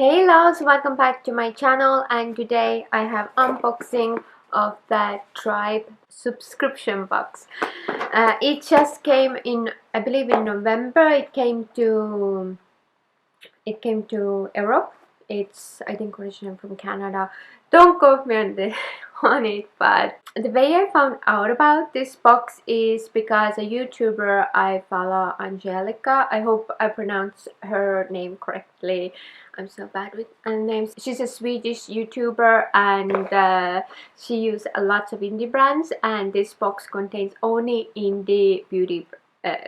Hey loves, welcome back to my channel, and today I have unboxing of the Tribe subscription box. It just came in, I believe in November. It came to Europe. It's, I think, originally from Canada. Don't quote me on it, but the way I found out about this box is because a YouTuber I follow, Angelica, I hope I pronounce her name correctly. I'm so bad with names. She's a Swedish YouTuber, and she uses lots of indie brands, and this box contains only indie beauty,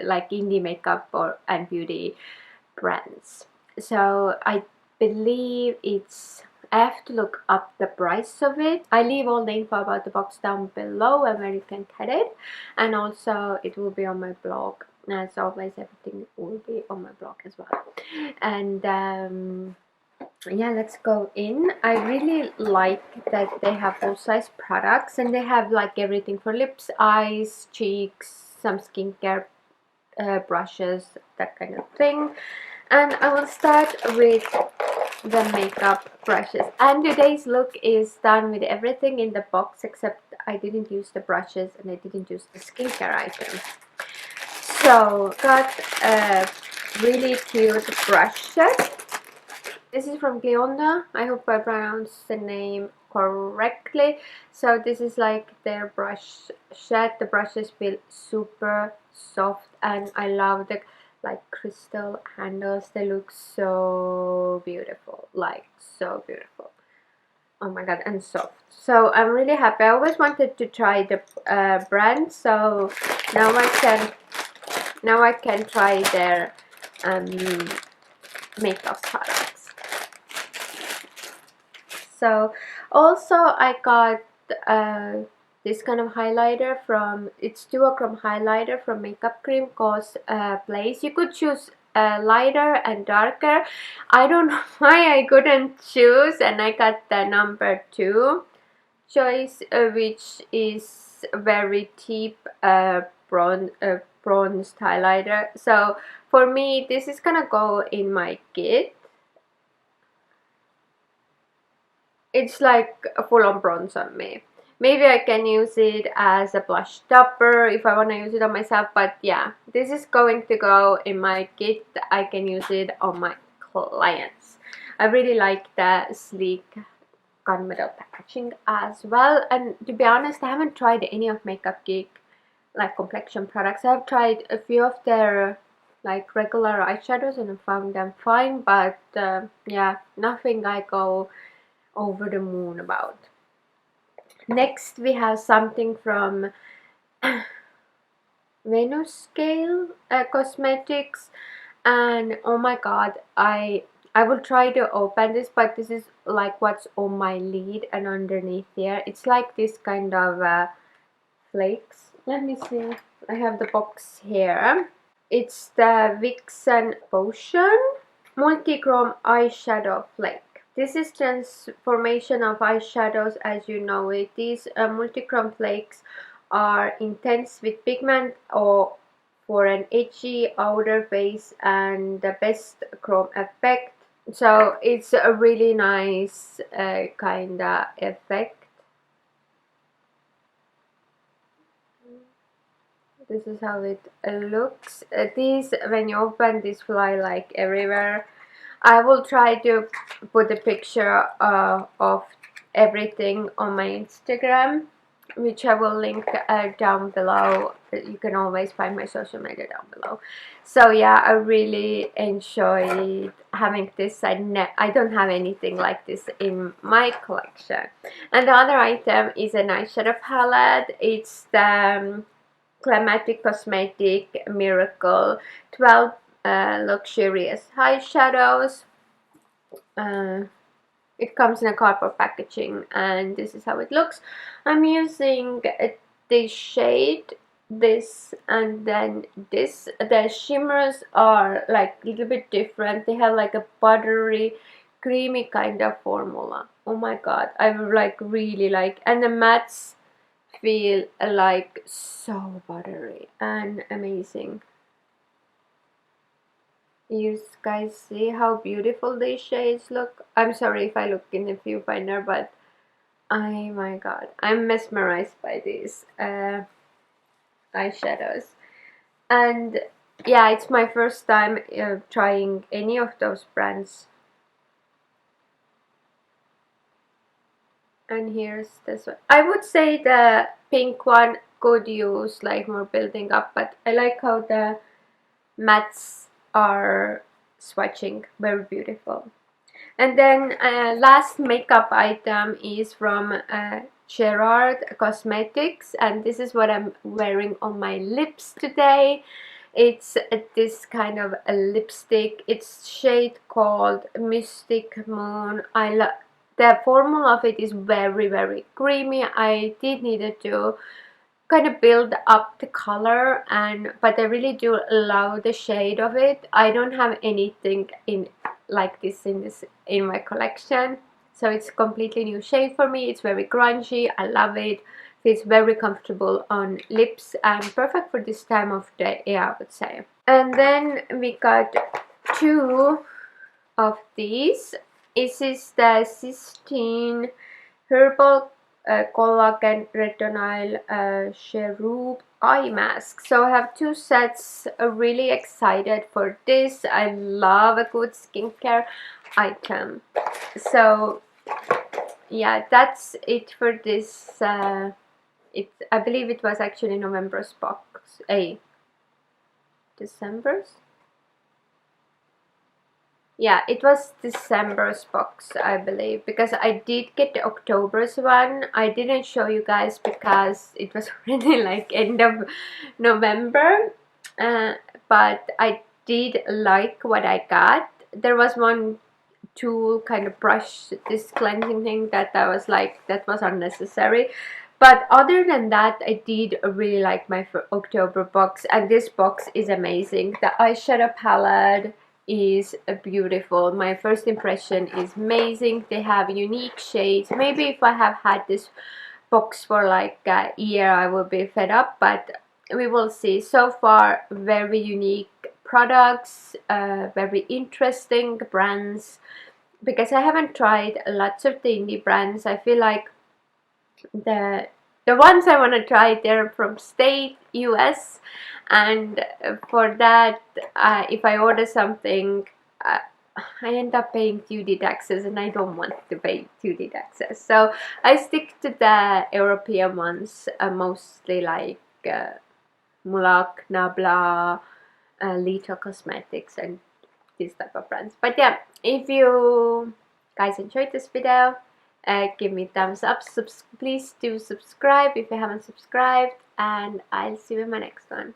like indie makeup and beauty brands. So I believe I have to look up the price of it. I leave all the info about the box down below and where you can get it, and also it will be on my blog. As always, everything will be on my blog as well. And yeah, let's go in. I really like that they have full size products, and they have like everything for lips, eyes, cheeks, some skincare brushes, that kind of thing. And I will start with the makeup brushes, and today's look is done with everything in the box except I didn't use the brushes and I didn't use the skincare items. So got a really cute brush set. This is from Gleonda. I hope I pronounced the name correctly. So this is like their brush set. The brushes feel super soft, and I love the like crystal handles. They look so beautiful, like so beautiful. Oh my god, and soft. So I'm really happy. I always wanted to try the brand, so now I can try their um, makeup products. So also I got this kind of highlighter it's duochrome highlighter from Makeup Cream called Blaze. You could choose lighter and darker. I don't know why I couldn't choose, and I got the number 2 choice, which is very deep bronze highlighter. So for me, this is gonna go in my kit. It's like a full-on bronze on me. Maybe I can use it as a blush topper if I want to use it on myself, but yeah, this is going to go in my kit. I can use it on my clients. I really like the sleek gunmetal packaging as well, and to be honest, I haven't tried any of Makeup Geek like complexion products. I've tried a few of their like regular eyeshadows and I found them fine, but yeah, nothing I go over the moon about. Next we have something from Venus Scale Cosmetics, and oh my god, I will try to open this, but this is like what's on my lid and underneath here. It's like this kind of flakes. Let me see. I have the box here. It's the Vixen Potion Multichrome Eyeshadow Flake. This is transformation of eyeshadows as you know it. These multichrome flakes are intense with pigment or for an edgy outer face and the best chrome effect. So it's a really nice kinda effect. This is how it looks. These, when you open, these fly like everywhere. I will try to put a picture of everything on my Instagram, which I will link down below. You can always find my social media down below. So yeah, I really enjoyed having this. I don't have anything like this in my collection. And the other item is an eyeshadow palette. It's the Climatic Cosmetic Miracle 12 luxurious eyeshadows. It comes in a cardboard packaging, and this is how it looks. I'm using this shade, this, and then this. The shimmers are like a little bit different. They have like a buttery, creamy kind of formula. Oh my god, I like really like, and the mattes feel like so buttery and amazing. You guys see how beautiful these shades look? I'm sorry if I look in the viewfinder, but oh my god, I'm mesmerized by these eyeshadows. And yeah, it's my first time trying any of those brands. And here's this one. I would say the pink one could use like more building up, but I like how the mattes are swatching, very beautiful. And then last makeup item is from Gerard Cosmetics, and this is what I'm wearing on my lips today. It's this kind of a lipstick. It's shade called Mystic Moon. I love the formula of it is very creamy. I did needed to kind of build up the color, and but I really do love the shade of it. I don't have anything in like this in my collection, so it's a completely new shade for me. It's very grungy. I love it. It's very comfortable on lips and perfect for this time of day, yeah, I would say. And then we got two of these. This is the Sistine Herbal Collagen Retinol Cherub eye mask. So I have two sets. Really excited for this. I love a good skincare item. So yeah, that's it for this. I believe it was actually November's box. December's? Yeah, it was December's box, I believe, because I did get the October's one. I didn't show you guys because it was already like end of November, uh, but I did like what I got. There was one tool kind of brush, this cleansing thing, that I was like, that was unnecessary. But other than that, I did really like my October box, and this box is amazing. The eyeshadow palette is beautiful. My first impression is amazing. They have unique shades. Maybe if I have had this box for like a year, I will be fed up, but we will see. So far, very unique products, very interesting brands, because I haven't tried lots of the indie brands. I feel like the the ones I want to try, they're from state US, and for that, if I order something, uh, I end up paying duty taxes, and I don't want to pay duty taxes. So I stick to the European ones, mostly like Mulac, Nabla, Lito Cosmetics, and these type of brands. But yeah, if you guys enjoyed this video, give me thumbs up. Please do subscribe if you haven't subscribed, and I'll see you in my next one.